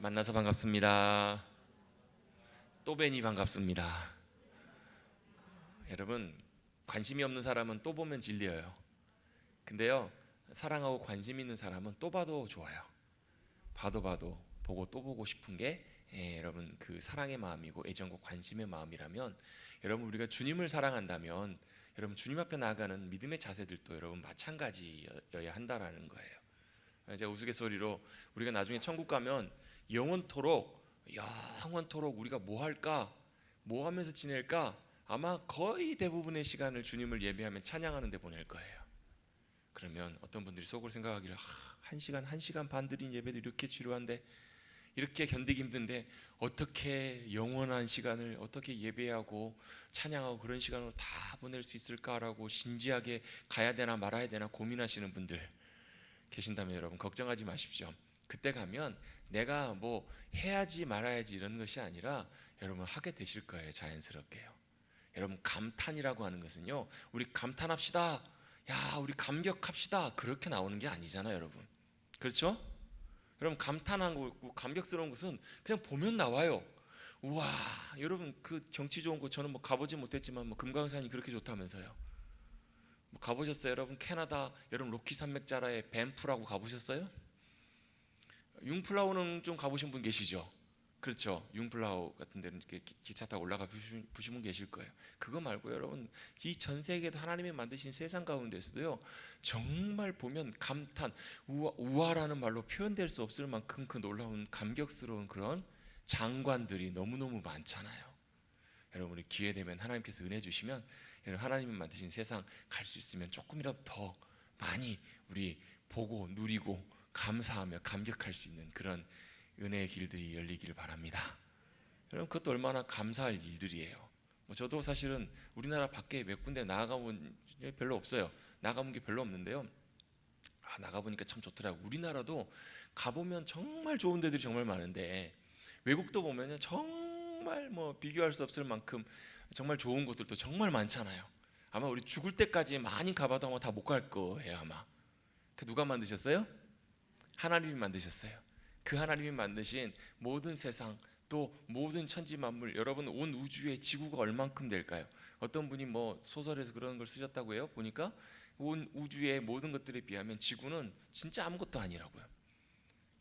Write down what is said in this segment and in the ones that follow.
만나서 반갑습니다. 또 뵈니 반갑습니다. 여러분, 관심이 없는 사람은 또 보면 질려요. 근데요, 사랑하고 관심 있는 사람은 또 봐도 좋아요. 봐도 보고 또 보고 싶은 게 여러분 그 사랑의 마음이고 애정과 관심의 마음이라면, 여러분 우리가 주님을 사랑한다면 여러분 주님 앞에 나아가는 믿음의 자세들도 여러분 마찬가지여야 한다라는 거예요. 제가 우스갯소리로 우리가 나중에 천국 가면 영원토록 우리가 뭐 할까? 뭐 하면서 지낼까? 아마 거의 대부분의 시간을 주님을 예배하며 찬양하는 데 보낼 거예요. 그러면 어떤 분들이 속으로 생각하기를, 한 시간 반 드린 예배도 이렇게 지루한데, 이렇게 견디기 힘든데 어떻게 영원한 시간을 어떻게 예배하고 찬양하고 그런 시간으로 다 보낼 수 있을까라고 진지하게 가야 되나 말아야 되나 고민하시는 분들 계신다면 여러분 걱정하지 마십시오. 그때 가면 내가 뭐 해야지 말아야지 이런 것이 아니라 여러분 하게 되실 거예요. 자연스럽게요. 여러분 감탄이라고 하는 것은요, 우리 감탄합시다, 야 우리 감격합시다, 그렇게 나오는 게 아니잖아요 여러분. 그렇죠? 여러분 감탄하고 감격스러운 것은 그냥 보면 나와요. 우와, 여러분 그 경치 좋은 곳, 저는 뭐 가보지 못했지만 뭐 금강산이 그렇게 좋다면서요. 뭐 가보셨어요 여러분? 캐나다 여러분 로키 산맥자라의 밴프라고 가보셨어요? 융플라우는 좀 가보신 분 계시죠? 그렇죠. 융플라우 같은 데는 이렇게 기차 타고 올라가 보신 분 계실 거예요. 그거 말고 여러분 이 전 세계도 하나님이 만드신 세상 가운데서도요, 정말 보면 감탄, 우아라는 말로 표현될 수 없을 만큼 그 놀라운 감격스러운 그런 장관들이 너무너무 많잖아요. 여러분 우리 기회 되면 하나님께서 은혜 주시면 여러분 하나님이 만드신 세상 갈 수 있으면 조금이라도 더 많이 우리 보고 누리고 감사하며 감격할 수 있는 그런 은혜의 길들이 열리기를 바랍니다. 여러분 그것도 얼마나 감사할 일들이에요. 뭐 저도 사실은 우리나라 밖에 몇 군데 나가본 게 별로 없어요. 나가본 게 별로 없는데요, 나가보니까 참 좋더라고요. 우리나라도 가보면 정말 좋은 데들이 정말 많은데, 외국도 보면은 정말 뭐 비교할 수 없을 만큼 정말 좋은 곳들도 정말 많잖아요. 아마 우리 죽을 때까지 많이 가봐도 아마 다 못 갈 거예요 아마. 그 누가 만드셨어요? 하나님이 만드셨어요. 그 하나님이 만드신 모든 세상, 또 모든 천지 만물, 여러분 온 우주의 지구가 얼만큼 될까요? 어떤 분이 뭐 소설에서 그런 걸 쓰셨다고 해요. 보니까 온 우주의 모든 것들에 비하면 지구는 진짜 아무것도 아니라고요.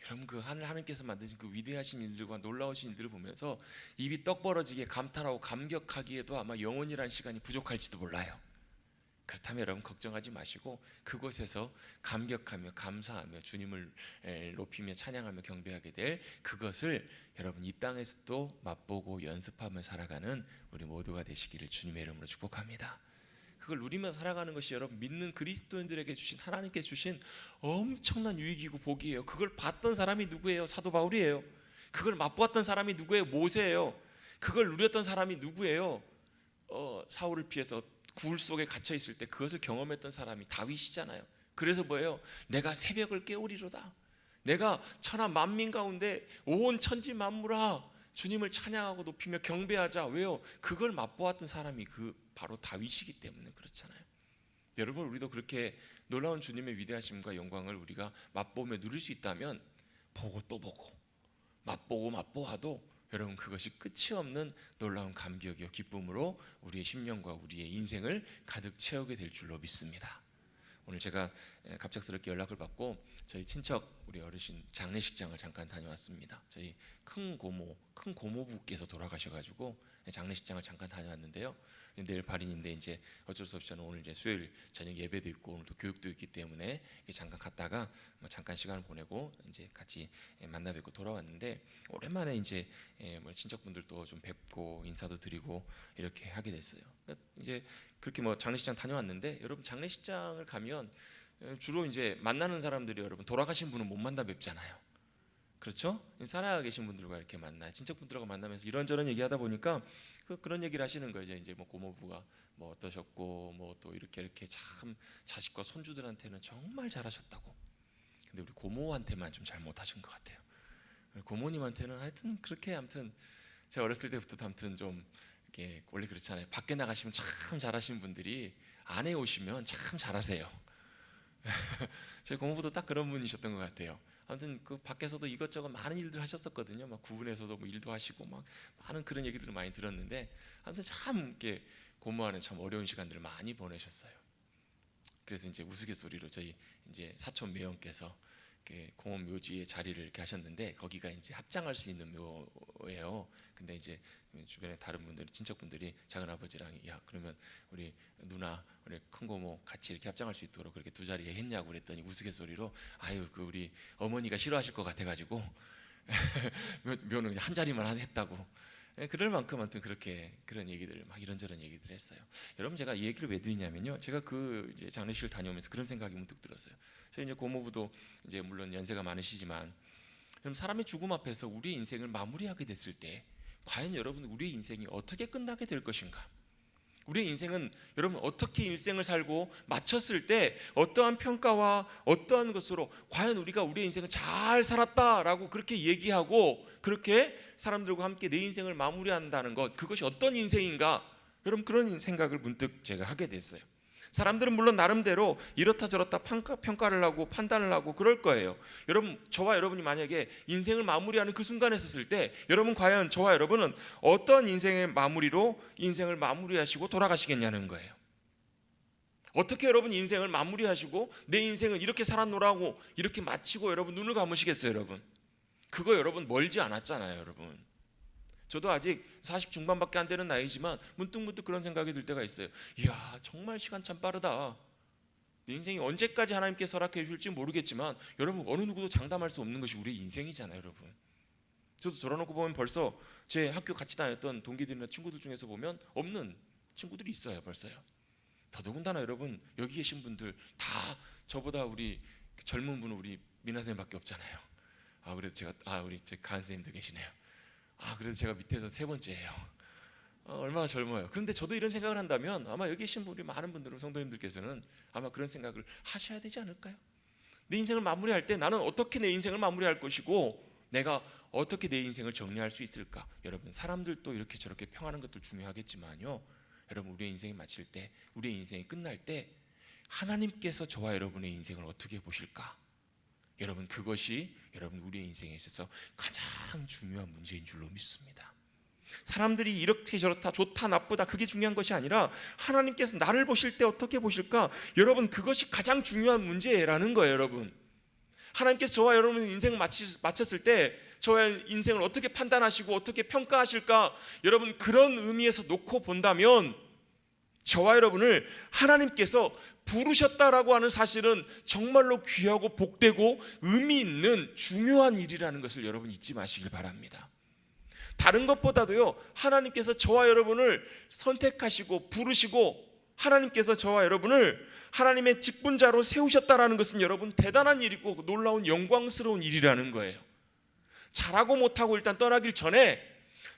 여러분 그 하나님께서 만드신 그 위대하신 일들과 놀라우신 일들을 보면서 입이 떡 벌어지게 감탄하고 감격하기에도 아마 영원이라는 시간이 부족할지도 몰라요. 그렇다면 여러분 걱정하지 마시고 그곳에서 감격하며 감사하며 주님을 높이며 찬양하며 경배하게 될 그것을 여러분 이 땅에서도 맛보고 연습하며 살아가는 우리 모두가 되시기를 주님의 이름으로 축복합니다. 그걸 누리며 살아가는 것이 여러분 믿는 그리스도인들에게 주신, 하나님께 주신 엄청난 유익이고 복이에요. 그걸 봤던 사람이 누구예요? 사도 바울이에요. 그걸 맛보았던 사람이 누구예요? 모세예요. 그걸 누렸던 사람이 누구예요? 사울을 피해서 굴 속에 갇혀 있을 때 그것을 경험했던 사람이 다윗이잖아요. 그래서 뭐예요? 내가 새벽을 깨우리로다. 내가 천하 만민 가운데 온 천지 만물아 주님을 찬양하고 높이며 경배하자. 왜요? 그걸 맛보았던 사람이 그 바로 다윗이기 때문에 그렇잖아요. 여러분 우리도 그렇게 놀라운 주님의 위대하심과 영광을 우리가 맛보며 누릴 수 있다면 보고 또 보고 맛보고 맛보아도 여러분 그것이 끝이 없는 놀라운 감격이요 기쁨으로 우리의 심령과 우리의 인생을 가득 채우게 될 줄로 믿습니다. 오늘 제가 갑작스럽게 연락을 받고 저희 친척 우리 어르신 장례식장을 잠깐 다녀왔습니다. 저희 큰 고모부께서 돌아가셔가지고 장례식장을 잠깐 다녀왔는데요. 내일 발인인데 이제 어쩔 수 없이 저는 오늘 이제 수요일 저녁 예배도 있고 오늘 또 교육도 있기 때문에 잠깐 갔다가 잠깐 시간을 보내고 이제 같이 만나 뵙고 돌아왔는데, 오랜만에 이제 친척분들도 좀 뵙고 인사도 드리고 이렇게 하게 됐어요. 이제 그렇게 장례식장 다녀왔는데, 여러분 장례식장을 가면 주로 이제 만나는 사람들이 여러분 돌아가신 분은 못 만나 뵙잖아요. 그렇죠? 살아 계신 분들과 이렇게 만나요. 친척분들과 만나면서 이런저런 얘기하다 보니까 그런 얘기를 하시는 거예요. 이제 뭐 고모부가 뭐 어떠셨고 뭐 또 이렇게 참 자식과 손주들한테는 정말 잘하셨다고. 근데 우리 고모한테만 좀 잘못하신 것 같아요. 고모님한테는 하여튼 그렇게 아무튼 제가 어렸을 때부터 아무튼 좀 이렇게 원래 그렇잖아요. 밖에 나가시면 참 잘하시는 분들이 안에 오시면 참 잘하세요. 제 고모부도 딱 그런 분이셨던 것 같아요. 아무튼 그 밖에서도 이것저것 많은 일들 하셨었거든요. 막 구분에서도 뭐 일도 하시고 막 많은 그런 얘기들을 많이 들었는데, 아무튼 참 이렇게 고모하는 참 어려운 시간들을 많이 보내셨어요. 그래서 이제 우스갯소리로 저희 이제 사촌 매형께서 이렇게 공원 묘지에 자리를 이렇게 하셨는데, 거기가 이제 합장할 수 있는 묘예요. 근데 이제 주변에 다른 분들이, 친척분들이 작은 아버지랑, 야 그러면 우리 누나, 우리 큰 고모 같이 이렇게 합장할 수 있도록 그렇게 두 자리에 했냐고 그랬더니 우스갯소리로, 아유 그 우리 어머니가 싫어하실 것 같아가지고 묘는 그냥 한 자리만 했다고. 그럴 만큼 아무튼 그렇게 그런 얘기들, 막 이런저런 얘기들 했어요. 여러분, 제가 이 얘기를 왜 드리냐면요, 제가 그 이제 장례식을 다녀오면서 그런 생각이 문득 들었어요. 저희 이제 고모부도 이제 물론 연세가 많으시지만, 그럼 사람의 죽음 앞에서 우리의 인생을 마무리하게 됐을 때 과연 여러분 우리의 인생이 어떻게 끝나게 될 것인가? 우리의 인생은 여러분 어떻게 일생을 살고 마쳤을 때 어떠한 평가와 어떠한 것으로 과연 우리가 우리의 인생을 잘 살았다라고 그렇게 얘기하고 그렇게 사람들과 함께 내 인생을 마무리한다는 것, 그것이 어떤 인생인가? 여러분 그런 생각을 문득 제가 하게 됐어요. 사람들은 물론 나름대로 이렇다 저렇다 평가를 하고 판단을 하고 그럴 거예요. 여러분, 저와 여러분이 만약에 인생을 마무리하는 그 순간에 섰을 때 여러분 과연 저와 여러분은 어떤 인생의 마무리로 인생을 마무리하시고 돌아가시겠냐는 거예요. 어떻게 여러분 인생을 마무리하시고 내 인생은 이렇게 살았노라고 이렇게 마치고 여러분 눈을 감으시겠어요? 여러분, 그거 여러분 멀지 않았잖아요. 여러분, 저도 아직 40 중반밖에 안 되는 나이지만 문득 그런 생각이 들 때가 있어요. 이야, 정말 시간 참 빠르다. 내 인생이 언제까지 하나님께서 허락해 주실지 모르겠지만 여러분, 어느 누구도 장담할 수 없는 것이 우리 인생이잖아요. 여러분, 저도 돌아놓고 보면 벌써 제 학교 같이 다녔던 동기들이나 친구들 중에서 보면 없는 친구들이 있어요. 벌써요. 더더군다나 여러분, 여기 계신 분들 다 저보다 우리 젊은 분은 우리 미나 선생님밖에 없잖아요. 그래도 제가 우리 제 가은 선생님도 계시네요. 그래도 제가 밑에서 세 번째예요. 얼마나 젊어요. 그런데 저도 이런 생각을 한다면 아마 여기 계신 우리 많은 분들은, 성도님들께서는 아마 그런 생각을 하셔야 되지 않을까요? 내 인생을 마무리할 때 나는 어떻게 내 인생을 마무리할 것이고 내가 어떻게 내 인생을 정리할 수 있을까? 여러분, 사람들도 이렇게 저렇게 평하는 것도 중요하겠지만요, 여러분 우리의 인생이 마칠 때, 우리의 인생이 끝날 때 하나님께서 저와 여러분의 인생을 어떻게 보실까? 여러분, 그것이 여러분 우리의 인생에 있어서 가장 중요한 문제인 줄로 믿습니다. 사람들이 이렇게 저렇다, 좋다 나쁘다, 그게 중요한 것이 아니라 하나님께서 나를 보실 때 어떻게 보실까? 여러분, 그것이 가장 중요한 문제라는 거예요. 여러분, 하나님께서 저와 여러분의 인생을 마쳤을 때 저와 인생을 어떻게 판단하시고 어떻게 평가하실까? 여러분, 그런 의미에서 놓고 본다면 저와 여러분을 하나님께서 부르셨다라고 하는 사실은 정말로 귀하고 복되고 의미 있는 중요한 일이라는 것을 여러분 잊지 마시길 바랍니다. 다른 것보다도요, 하나님께서 저와 여러분을 선택하시고 부르시고 하나님께서 저와 여러분을 하나님의 직분자로 세우셨다라는 것은 여러분 대단한 일이고 놀라운 영광스러운 일이라는 거예요. 잘하고 못하고 일단 떠나길 전에,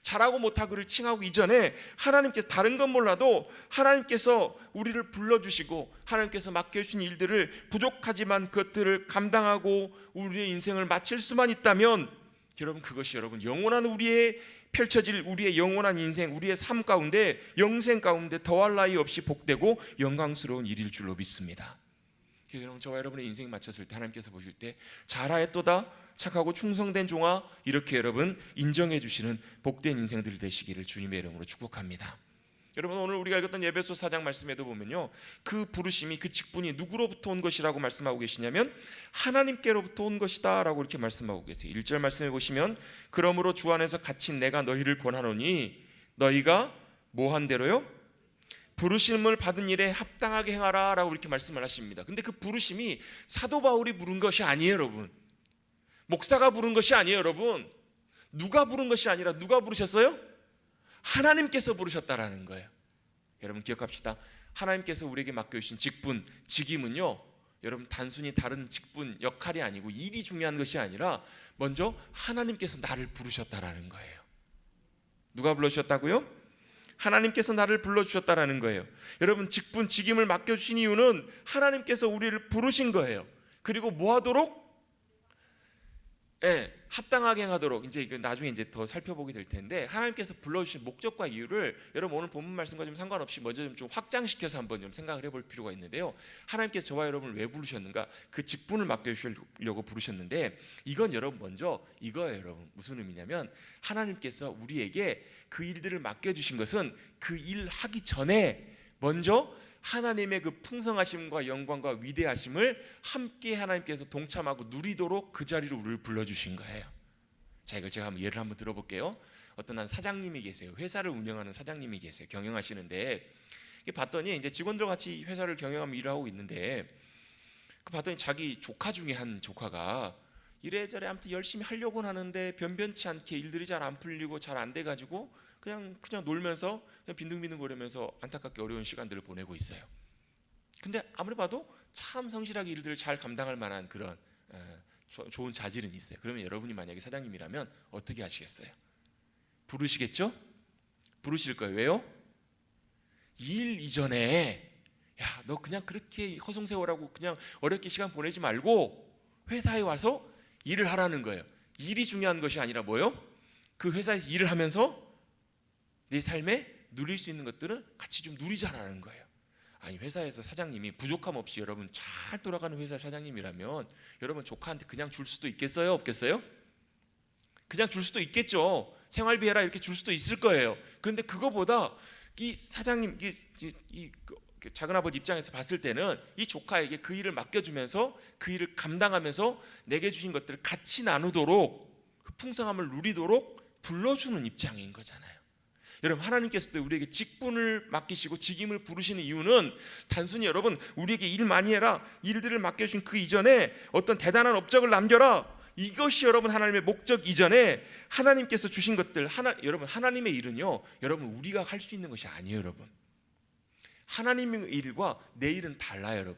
잘하고 못하고를 칭하고 이전에 하나님께서, 다른 건 몰라도 하나님께서 우리를 불러주시고 하나님께서 맡겨주신 일들을, 부족하지만 그것들을 감당하고 우리의 인생을 마칠 수만 있다면 여러분, 그것이 여러분 영원한 우리의 펼쳐질 우리의 영원한 인생, 우리의 삶 가운데, 영생 가운데 더할 나위 없이 복되고 영광스러운 일일 줄로 믿습니다. 그래서 여러분, 저와 여러분의 인생 마쳤을 때 하나님께서 보실 때 잘하였도다, 착하고 충성된 종아, 이렇게 여러분 인정해 주시는 복된 인생들 되시기를 주님의 이름으로 축복합니다. 여러분, 오늘 우리가 읽었던 에베소 4장 말씀에도 보면요, 그 부르심이, 그 직분이 누구로부터 온 것이라고 말씀하고 계시냐면 하나님께로부터 온 것이다 라고 이렇게 말씀하고 계세요. 1절 말씀해 보시면, 그러므로 주 안에서 갇힌 내가 너희를 권하노니 너희가 뭐한 대로요? 부르심을 받은 일에 합당하게 행하라 라고 이렇게 말씀을 하십니다. 근데 그 부르심이 사도 바울이 부른 것이 아니에요. 여러분, 목사가 부른 것이 아니에요. 여러분, 누가 부른 것이 아니라 누가 부르셨어요? 하나님께서 부르셨다라는 거예요. 여러분 기억합시다. 하나님께서 우리에게 맡겨주신 직분, 직임은요, 여러분 단순히 다른 직분, 역할이 아니고 일이 중요한 것이 아니라 먼저 하나님께서 나를 부르셨다라는 거예요. 누가 불러주셨다고요? 하나님께서 나를 불러주셨다라는 거예요. 여러분, 직분, 직임을 맡겨주신 이유는 하나님께서 우리를 부르신 거예요. 그리고 뭐 하도록? 합당하게 행하도록 이제 나중에 이제 더 살펴보게 될 텐데 하나님께서 불러주신 목적과 이유를 여러분 오늘 본문 말씀과 좀 상관없이 먼저 좀 확장시켜서 한번 좀 생각을 해볼 필요가 있는데요. 하나님께서 저와 여러분을 왜 부르셨는가? 그 직분을 맡겨주시려고 부르셨는데 이건 여러분 먼저 이거예요. 여러분 무슨 의미냐면 하나님께서 우리에게 그 일들을 맡겨주신 것은 그 일 하기 전에 먼저 하나님의 그 풍성하심과 영광과 위대하심을 함께 하나님께서 동참하고 누리도록 그 자리로 우리를 불러주신 거예요. 자, 이걸 제가 예를 한번 들어볼게요. 어떤 한 사장님이 계세요. 회사를 운영하는 사장님이 계세요. 경영하시는데 봤더니 이제 직원들 같이 회사를 경영하며 일을 하고 있는데 봤더니 자기 조카 중에 한 조카가 이래저래 아무튼 열심히 하려고는 하는데 변변치 않게 일들이 잘 안 풀리고 잘 안 돼가지고 그냥 놀면서 그냥 빈둥빈둥 거리면서 안타깝게 어려운 시간들을 보내고 있어요. 근데 아무리 봐도 참 성실하게 일들을 잘 감당할 만한 그런 좋은 자질은 있어요. 그러면 여러분이 만약에 사장님이라면 어떻게 하시겠어요? 부르시겠죠? 부르실 거예요. 왜요? 일 이전에 야, 너 그냥 그렇게 허송세월하고 그냥 어렵게 시간 보내지 말고 회사에 와서 일을 하라는 거예요. 일이 중요한 것이 아니라 뭐요? 그 회사에서 일을 하면서 내 삶에 누릴 수 있는 것들을 같이 좀 누리자라는 거예요. 아니 회사에서 사장님이 부족함 없이 여러분 잘 돌아가는 회사 사장님이라면 여러분 조카한테 그냥 줄 수도 있겠어요? 없겠어요? 그냥 줄 수도 있겠죠. 생활비 해라 이렇게 줄 수도 있을 거예요. 그런데 그거보다 이 사장님 이 작은아버지 입장에서 봤을 때는 이 조카에게 그 일을 맡겨주면서 그 일을 감당하면서 내게 주신 것들을 같이 나누도록 그 풍성함을 누리도록 불러주는 입장인 거잖아요. 여러분 하나님께서도 우리에게 직분을 맡기시고 직임을 부르시는 이유는 단순히 여러분 우리에게 일 많이 해라 일들을 맡겨주신 그 이전에 어떤 대단한 업적을 남겨라 이것이 여러분 하나님의 목적 이전에 하나님께서 주신 것들 여러분 하나님의 일은요 여러분 우리가 할 수 있는 것이 아니에요. 여러분 하나님의 일과 내 일은 달라요.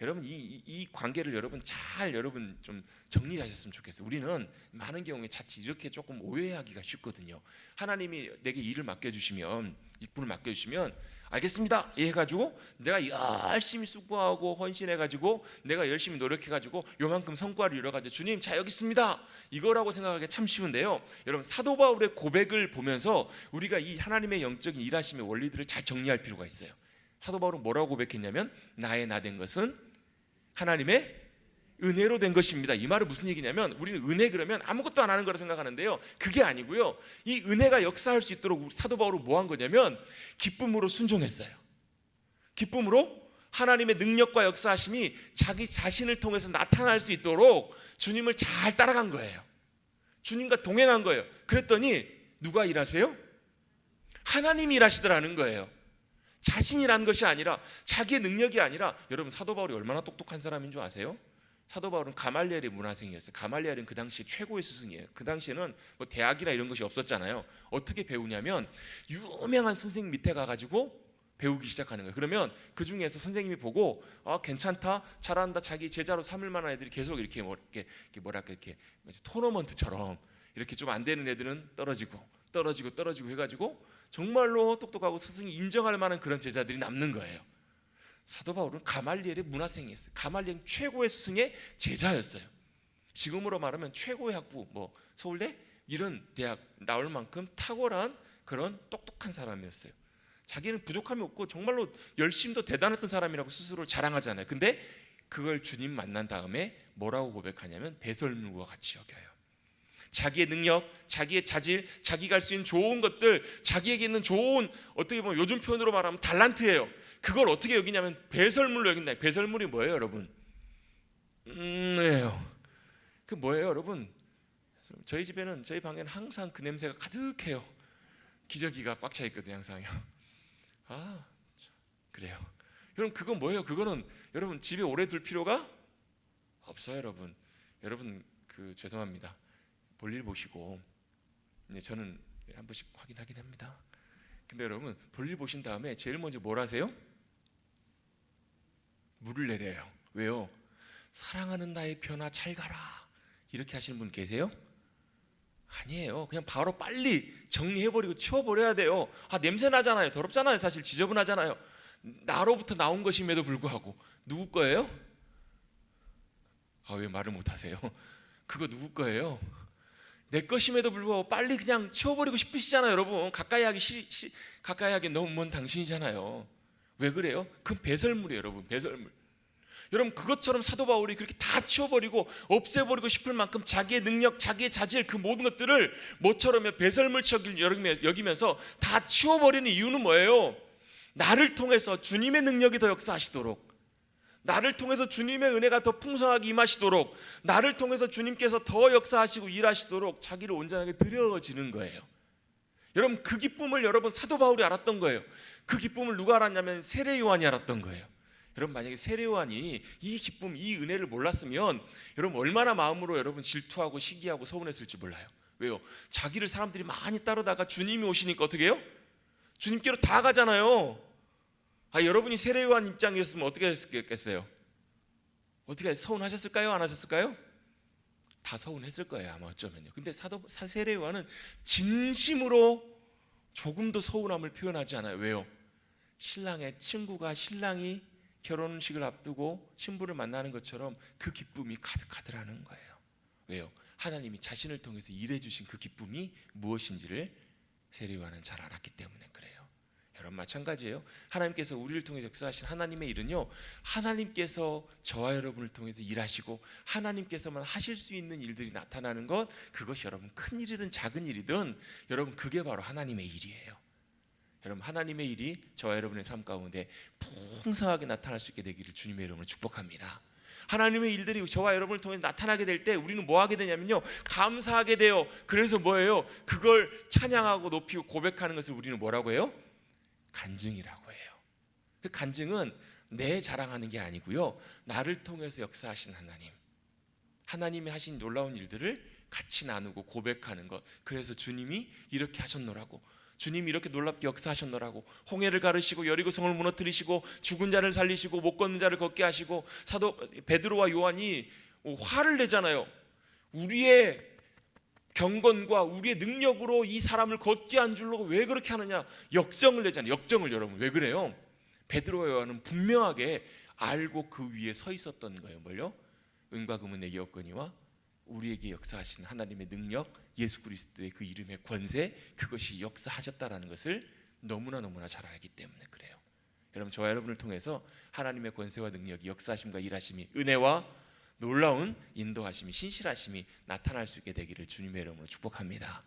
여러분 이 관계를 여러분 좀 정리하셨으면 좋겠어요. 우리는 많은 경우에 자칫 이렇게 조금 오해하기가 쉽거든요. 하나님이 내게 일을 맡겨주시면 직분을 맡겨주시면 알겠습니다 해가지고 내가 열심히 수고하고 헌신해가지고 내가 열심히 노력해가지고 요만큼 성과를 이뤄가지고 주님 자 여기 있습니다 이거라고 생각하기 참 쉬운데요. 여러분 사도 바울의 고백을 보면서 우리가 이 하나님의 영적인 일하심의 원리들을 잘 정리할 필요가 있어요. 사도 바울은 뭐라고 고백했냐면 나의 나 된 것은 하나님의 은혜로 된 것입니다. 이 말은 무슨 얘기냐면 우리는 은혜 그러면 아무것도 안 하는 거라 생각하는데요. 그게 아니고요. 이 은혜가 역사할 수 있도록 사도 바울은 뭐 한 거냐면 기쁨으로 순종했어요. 기쁨으로 하나님의 능력과 역사하심이 자기 자신을 통해서 나타날 수 있도록 주님을 잘 따라간 거예요. 주님과 동행한 거예요. 그랬더니 누가 일하세요? 하나님이 일하시더라는 거예요. 자신이라는 것이 아니라 자기의 능력이 아니라 여러분 사도 바울이 얼마나 똑똑한 사람인 줄 아세요? 사도 바울은 가말리엘의 문화생이었어요. 가말리엘은 그 당시 최고의 스승이에요. 그 당시에는 뭐 대학이나 이런 것이 없었잖아요. 어떻게 배우냐면 유명한 선생님 밑에 가가지고 배우기 시작하는 거예요. 그러면 그 중에서 선생님이 보고 괜찮다, 잘한다, 자기 제자로 삼을 만한 애들이 계속 이렇게 토너먼트처럼 이렇게 좀 안 되는 애들은 떨어지고 해가지고 정말로 똑똑하고 스승이 인정할 만한 그런 제자들이 남는 거예요. 사도 바울은 가말리엘의 문화생이었어요. 가말리엘 최고의 스승의 제자였어요. 지금으로 말하면 최고의 학부, 서울대 이런 대학 나올 만큼 탁월한 그런 똑똑한 사람이었어요. 자기는 부족함이 없고 정말로 열심도 대단했던 사람이라고 스스로를 자랑하잖아요. 근데 그걸 주님 만난 다음에 뭐라고 고백하냐면 배설물과 같이 여겨요. 자기의 능력, 자기의 자질, 자기가 할 수 있는 좋은 것들, 자기에게 있는 좋은 어떻게 보면 요즘 표현으로 말하면 달란트예요. 그걸 어떻게 여기냐면 배설물로 여긴다. 배설물이 뭐예요, 여러분? 그 뭐예요, 여러분? 저희 집에는 저희 방에는 항상 그 냄새가 가득해요. 기저귀가 꽉 차 있거든요, 항상요. 그래요. 여러분 그건 뭐예요? 그거는 여러분 집에 오래 둘 필요가 없어요, 여러분. 여러분 죄송합니다. 볼일 보시고 저는 한 번씩 확인하긴 합니다. 근데 여러분 볼일 보신 다음에 제일 먼저 뭘 하세요? 물을 내려요. 왜요? 사랑하는 나의 편아 잘 가라 이렇게 하시는 분 계세요? 아니에요. 그냥 바로 빨리 정리해버리고 치워버려야 돼요. 냄새 나잖아요. 더럽잖아요. 사실 지저분하잖아요. 나로부터 나온 것임에도 불구하고 누구 거예요? 왜 말을 못하세요? 그거 누구 거예요? 내 것임에도 불구하고 빨리 그냥 치워버리고 싶으시잖아요. 여러분 가까이 하기 너무 먼 당신이잖아요. 왜 그래요? 그건 배설물이에요. 여러분 배설물. 여러분 그것처럼 사도 바울이 그렇게 다 치워버리고 없애버리고 싶을 만큼 자기의 능력, 자기의 자질, 그 모든 것들을 모처럼 배설물처럼 여기면서 다 치워버리는 이유는 뭐예요? 나를 통해서 주님의 능력이 더 역사하시도록, 나를 통해서 주님의 은혜가 더 풍성하게 임하시도록, 나를 통해서 주님께서 더 역사하시고 일하시도록 자기를 온전하게 드려지는 거예요. 여러분 그 기쁨을 여러분 사도 바울이 알았던 거예요. 그 기쁨을 누가 알았냐면 세례 요한이 알았던 거예요. 여러분 만약에 세례 요한이 이 기쁨, 이 은혜를 몰랐으면 여러분 얼마나 마음으로 여러분 질투하고 시기하고 서운했을지 몰라요. 왜요? 자기를 사람들이 많이 따르다가 주님이 오시니까 어떻게 해요? 주님께로 다 가잖아요. 여러분이 세례 요한 입장이었으면 어떻게 했겠어요? 어떻게 서운하셨을까요? 안 하셨을까요? 다 서운했을 거예요 아마 어쩌면요. 근데 세례 요한은 진심으로 조금도 서운함을 표현하지 않아요. 왜요? 신랑의 친구가 신랑이 결혼식을 앞두고 신부를 만나는 것처럼 그 기쁨이 가득하더라는 거예요. 왜요? 하나님이 자신을 통해서 일해 주신 그 기쁨이 무엇인지를 세례 요한은 잘 알았기 때문에 그래요. 여러분 마찬가지예요. 하나님께서 우리를 통해 역사하신 하나님의 일은요, 하나님께서 저와 여러분을 통해서 일하시고 하나님께서만 하실 수 있는 일들이 나타나는 것, 그것이 여러분 큰 일이든 작은 일이든 여러분 그게 바로 하나님의 일이에요. 여러분 하나님의 일이 저와 여러분의 삶 가운데 풍성하게 나타날 수 있게 되기를 주님의 이름으로 축복합니다. 하나님의 일들이 저와 여러분을 통해 나타나게 될 때 우리는 뭐 하게 되냐면요, 감사하게 돼요. 그래서 뭐예요? 그걸 찬양하고 높이고 고백하는 것을 우리는 뭐라고 해요? 간증이라고 해요. 그 간증은 내 자랑하는 게 아니고요, 나를 통해서 역사하신 하나님, 하나님이 하신 놀라운 일들을 같이 나누고 고백하는 것. 그래서 주님이 이렇게 하셨노라고, 주님이 이렇게 놀랍게 역사하셨노라고, 홍해를 가르시고 여리고성을 무너뜨리시고 죽은 자를 살리시고 못 걷는 자를 걷게 하시고, 사도 베드로와 요한이 화를 내잖아요. 우리의 경건과 우리의 능력으로 이 사람을 걷게 한 줄로 왜 그렇게 하느냐, 역정을 내잖아요. 역정을. 여러분 왜 그래요? 베드로와 요한은 분명하게 알고 그 위에 서 있었던 거예요. 뭘요? 은과 금은 내게 없거니와 우리에게 역사하신 하나님의 능력, 예수 그리스도의 그 이름의 권세, 그것이 역사하셨다라는 것을 너무나 잘 알기 때문에 그래요. 여러분 저와 여러분을 통해서 하나님의 권세와 능력이, 역사하심과 일하심이, 은혜와 놀라운 인도하심이, 신실하심이 나타날 수 있게 되기를 주님의 이름으로 축복합니다.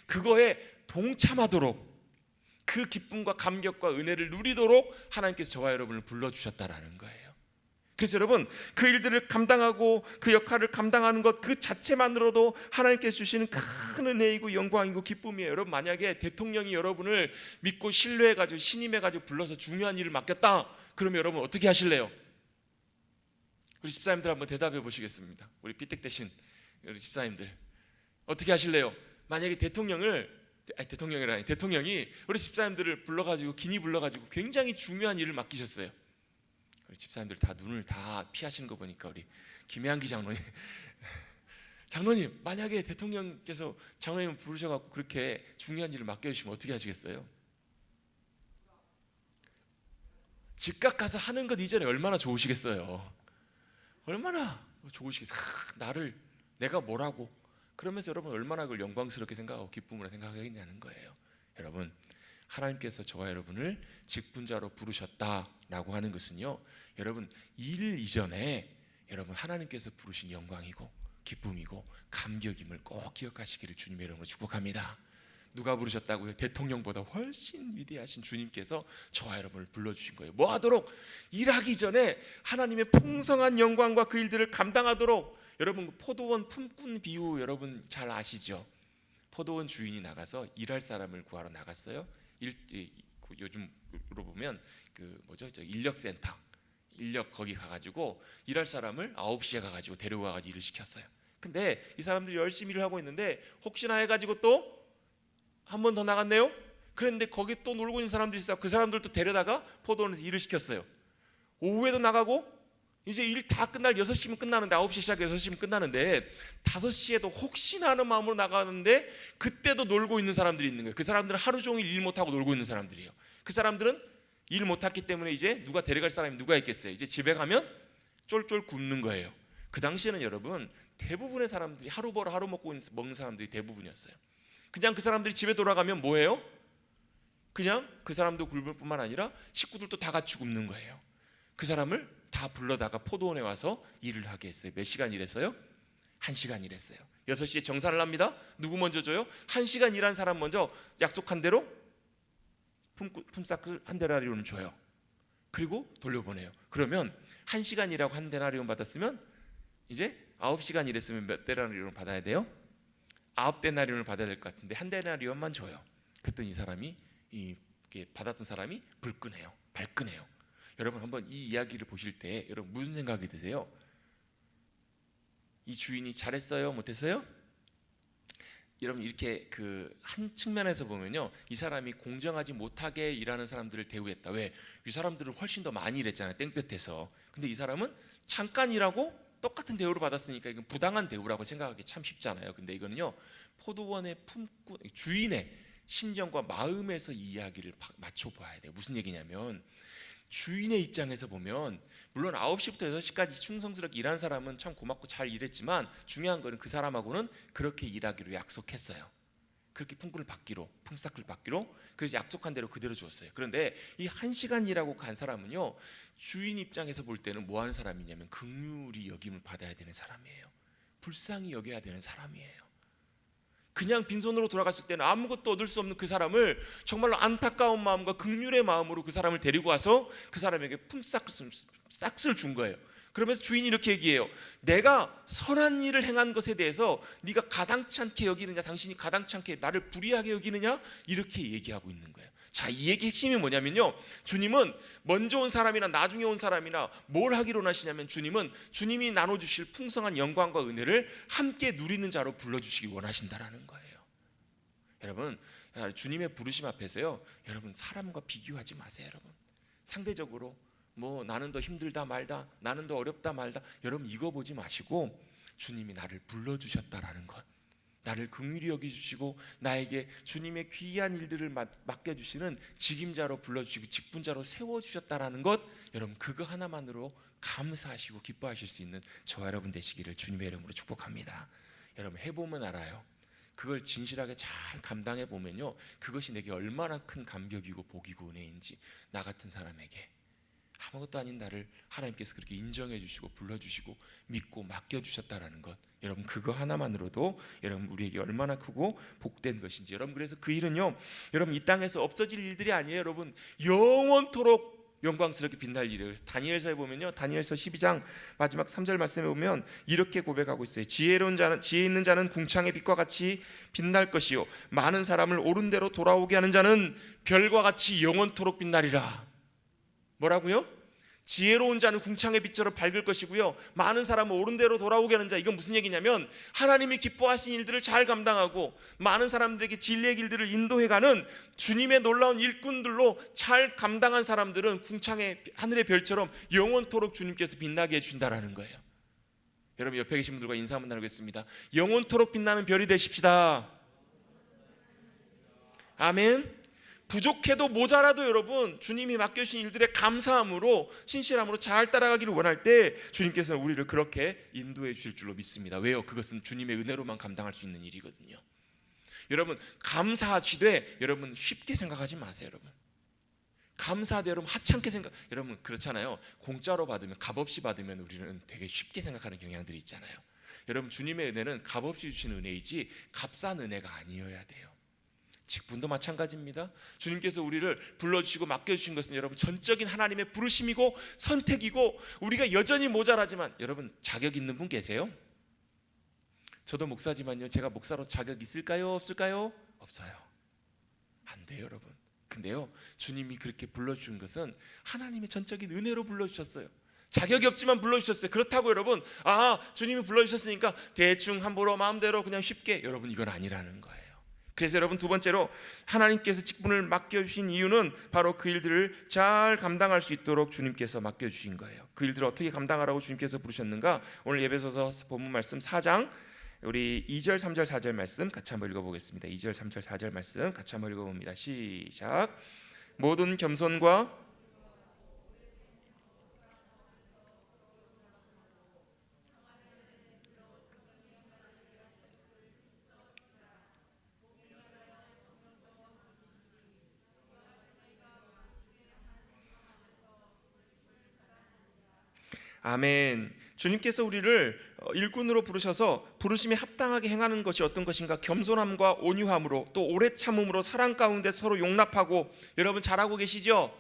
그거에 동참하도록, 그 기쁨과 감격과 은혜를 누리도록 하나님께서 저와 여러분을 불러주셨다라는 거예요. 그래서 여러분 그 일들을 감당하고 그 역할을 감당하는 것 그 자체만으로도 하나님께서 주시는 큰 은혜이고 영광이고 기쁨이에요. 여러분 만약에 대통령이 여러분을 믿고 신뢰해가지고 신임해가지고 불러서 중요한 일을 맡겼다, 그러면 여러분 어떻게 하실래요? 우리 집사님들 한번 대답해 보시겠습니다. 우리 피택 대신 우리 집사님들 어떻게 하실래요? 만약에 대통령이 우리 집사님들을 불러가지고 긴히 불러가지고 굉장히 중요한 일을 맡기셨어요. 우리 집사님들 다 눈을 다 피하시는 거 보니까 우리 김혜한기 장로님 만약에 대통령께서 장로님 부르셔갖고 그렇게 중요한 일을 맡겨주시면 어떻게 하시겠어요? 즉각 가서 하는 것 이전에 얼마나 좋으시겠어요? 얼마나 좋으시겠어요? 내가 뭐라고, 그러면서 여러분 얼마나 그걸 영광스럽게 생각하고 기쁨으로 생각하겠냐는 거예요. 여러분 하나님께서 저와 여러분을 직분자로 부르셨다라고 하는 것은요, 여러분 일 이전에 여러분 하나님께서 부르신 영광이고 기쁨이고 감격임을 꼭 기억하시기를 주님의 이름으로 축복합니다. 누가 부르셨다고요? 대통령보다 훨씬 위대하신 주님께서 저와 여러분을 불러주신 거예요. 뭐 하도록? 일하기 전에 하나님의 풍성한 영광과 그 일들을 감당하도록. 여러분 포도원 품꾼 비유 여러분 잘 아시죠? 포도원 주인이 나가서 일할 사람을 구하러 나갔어요. 요즘으로 보면 인력센터, 인력 거기 가가지고 일할 사람을 9시에 가가지고 데려가가지고 일을 시켰어요. 근데 이 사람들이 열심히 일을 하고 있는데 혹시나 해가지고 또 한 번 더 나갔네요. 그런데 거기 또 놀고 있는 사람들이 있어요. 그 사람들도 데려다가 포도원에서 일을 시켰어요. 오후에도 나가고, 이제 일 다 끝날 6시면 끝나는데, 9시 시작해서 6시면 끝나는데 5시에도 혹시나 하는 마음으로 나가는데 그때도 놀고 있는 사람들이 있는 거예요. 그 사람들은 하루 종일 일 못하고 놀고 있는 사람들이에요. 그 사람들은 일 못했기 때문에 이제 누가 데려갈 사람이 누가 있겠어요? 이제 집에 가면 쫄쫄 굶는 거예요. 그 당시에는 여러분 대부분의 사람들이 하루 벌어 하루 먹는 사람들이 대부분이었어요. 그냥 그 사람들이 집에 돌아가면 뭐예요? 그냥 그 사람도 굶을 뿐만 아니라 식구들도 다 같이 굶는 거예요. 그 사람을 다 불러다가 포도원에 와서 일을 하게 했어요. 몇 시간 일했어요? 1시간 일했어요. 6시에 정산을 합니다. 누구 먼저 줘요? 1시간 일한 사람 먼저 약속한 대로 품삯을 한 데나리온을 줘요. 그리고 돌려보내요. 그러면 1시간 일하고 한 데나리온 받았으면 이제 9시간 일했으면 몇 데나리온을 받아야 돼요? 9데나리온을 받아야 될 것 같은데 한 데나리온만 줘요. 그랬더니 이 사람이 받았던 사람이 불끈해요. 발끈해요. 여러분 한번 이 이야기를 보실 때 여러분 무슨 생각이 드세요? 이 주인이 잘했어요? 못했어요? 여러분 이렇게 한 측면에서 보면요, 이 사람이 공정하지 못하게 일하는 사람들을 대우했다. 왜? 이 사람들은 훨씬 더 많이 일했잖아요, 땡볕에서. 근데 이 사람은 잠깐 일하고 똑같은 대우를 받았으니까 이건 부당한 대우라고 생각하기 참 쉽잖아요. 근데 이거는요, 포도원의 주인의 심정과 마음에서 이 이야기를 맞춰봐야 돼요. 무슨 얘기냐면, 주인의 입장에서 보면 물론 9시부터 6시까지 충성스럽게 일한 사람은 참 고맙고 잘 일했지만 중요한 거는 그 사람하고는 그렇게 일하기로 약속했어요. 그렇게 품꾼을 받기로, 품삯을 받기로. 그래서 약속한 대로 그대로 주었어요. 그런데 이 1시간 일하고 간 사람은요, 주인 입장에서 볼 때는 뭐 하는 사람이냐면 긍휼히 여김을 받아야 되는 사람이에요. 불쌍히 여겨야 되는 사람이에요. 그냥 빈손으로 돌아갔을 때는 아무것도 얻을 수 없는 그 사람을 정말로 안타까운 마음과 긍휼의 마음으로 그 사람을 데리고 와서 그 사람에게 품삯을 준 거예요. 그러면서 주인이 이렇게 얘기해요. 내가 선한 일을 행한 것에 대해서 네가 가당치 않게 여기느냐, 당신이 가당치 않게 나를 불의하게 여기느냐, 이렇게 얘기하고 있는 거예요. 자, 이 얘기 핵심이 뭐냐면요, 주님은 먼저 온 사람이나 나중에 온 사람이나 뭘 하기로 하시냐면, 주님은 주님이 나눠주실 풍성한 영광과 은혜를 함께 누리는 자로 불러주시기 원하신다라는 거예요. 여러분, 주님의 부르심 앞에서요, 여러분 사람과 비교하지 마세요. 여러분 상대적으로 뭐 나는 더 힘들다 말다, 나는 더 어렵다 말다, 여러분 이거 보지 마시고 주님이 나를 불러주셨다라는 것, 나를 긍휼히 여기주시고 나에게 주님의 귀한 일들을 맡겨주시는 직임자로 불러주시고 직분자로 세워주셨다라는 것, 여러분 그거 하나만으로 감사하시고 기뻐하실 수 있는 저와 여러분 되시기를 주님의 이름으로 축복합니다. 여러분 해보면 알아요. 그걸 진실하게 잘 감당해 보면요, 그것이 내게 얼마나 큰 감격이고 복이고 은혜인지 나 같은 사람에게 아무것도 아닌 나를 하나님께서 그렇게 인정해 주시고 불러주시고 믿고 맡겨주셨다라는 것, 여러분 그거 하나만으로도 여러분 우리에게 얼마나 크고 복된 것인지. 여러분 그래서 그 일은요, 여러분 이 땅에서 없어질 일들이 아니에요. 여러분 영원토록 영광스럽게 빛날 일이에요. 다니엘서에 보면요, 다니엘서 12장 마지막 3절 말씀에 보면 이렇게 고백하고 있어요. 지혜 있는 자는 궁창의 빛과 같이 빛날 것이요, 많은 사람을 옳은 대로 돌아오게 하는 자는 별과 같이 영원토록 빛나리라. 뭐라고요? 지혜로운 자는 궁창의 빛처럼 밝을 것이고요, 많은 사람을 옳은 대로 돌아오게 하는 자. 이건 무슨 얘기냐면 하나님이 기뻐하신 일들을 잘 감당하고 많은 사람들에게 진리의 길들을 인도해가는 주님의 놀라운 일꾼들로 잘 감당한 사람들은 궁창의 하늘의 별처럼 영원토록 주님께서 빛나게 해주신다라는 거예요. 여러분 옆에 계신 분들과 인사 한번 나누겠습니다. 영원토록 빛나는 별이 되십시다. 아멘. 부족해도 모자라도 여러분 주님이 맡겨주신 일들의 감사함으로 신실함으로 잘 따라가기를 원할 때 주님께서는 우리를 그렇게 인도해 주실 줄로 믿습니다. 왜요? 그것은 주님의 은혜로만 감당할 수 있는 일이거든요. 여러분 감사하시되 여러분 쉽게 생각하지 마세요. 여러분 감사하되 여러분 하찮게 여러분 그렇잖아요. 공짜로 받으면, 값없이 받으면 우리는 되게 쉽게 생각하는 경향들이 있잖아요. 여러분 주님의 은혜는 값없이 주시는 은혜이지 값싼 은혜가 아니어야 돼요. 직분도 마찬가지입니다. 주님께서 우리를 불러주시고 맡겨주신 것은 여러분 전적인 하나님의 부르심이고 선택이고, 우리가 여전히 모자라지만 여러분 자격 있는 분 계세요? 저도 목사지만요, 제가 목사로 자격 있을까요? 없을까요? 없어요. 안 돼요 여러분. 근데요 주님이 그렇게 불러주신 것은 하나님의 전적인 은혜로 불러주셨어요. 자격이 없지만 불러주셨어요. 그렇다고 여러분 주님이 불러주셨으니까 대충 함부로 마음대로 그냥 쉽게, 여러분 이건 아니라는 거예요. 그래서 여러분 두 번째로 하나님께서 직분을 맡겨주신 이유는 바로 그 일들을 잘 감당할 수 있도록 주님께서 맡겨주신 거예요. 그 일들을 어떻게 감당하라고 주님께서 부르셨는가? 오늘 예배소서 본문 말씀 4장 우리 2절 3절 4절 말씀 같이 한번 읽어보겠습니다. 2절 3절 4절 말씀 같이 한번 읽어봅니다. 시작. 모든 겸손과 아멘. 주님께서 우리를 일꾼으로 부르셔서 부르심에 합당하게 행하는 것이 어떤 것인가? 겸손함과 온유함으로, 또 오래 참음으로, 사랑 가운데 서로 용납하고. 여러분 잘하고 계시죠?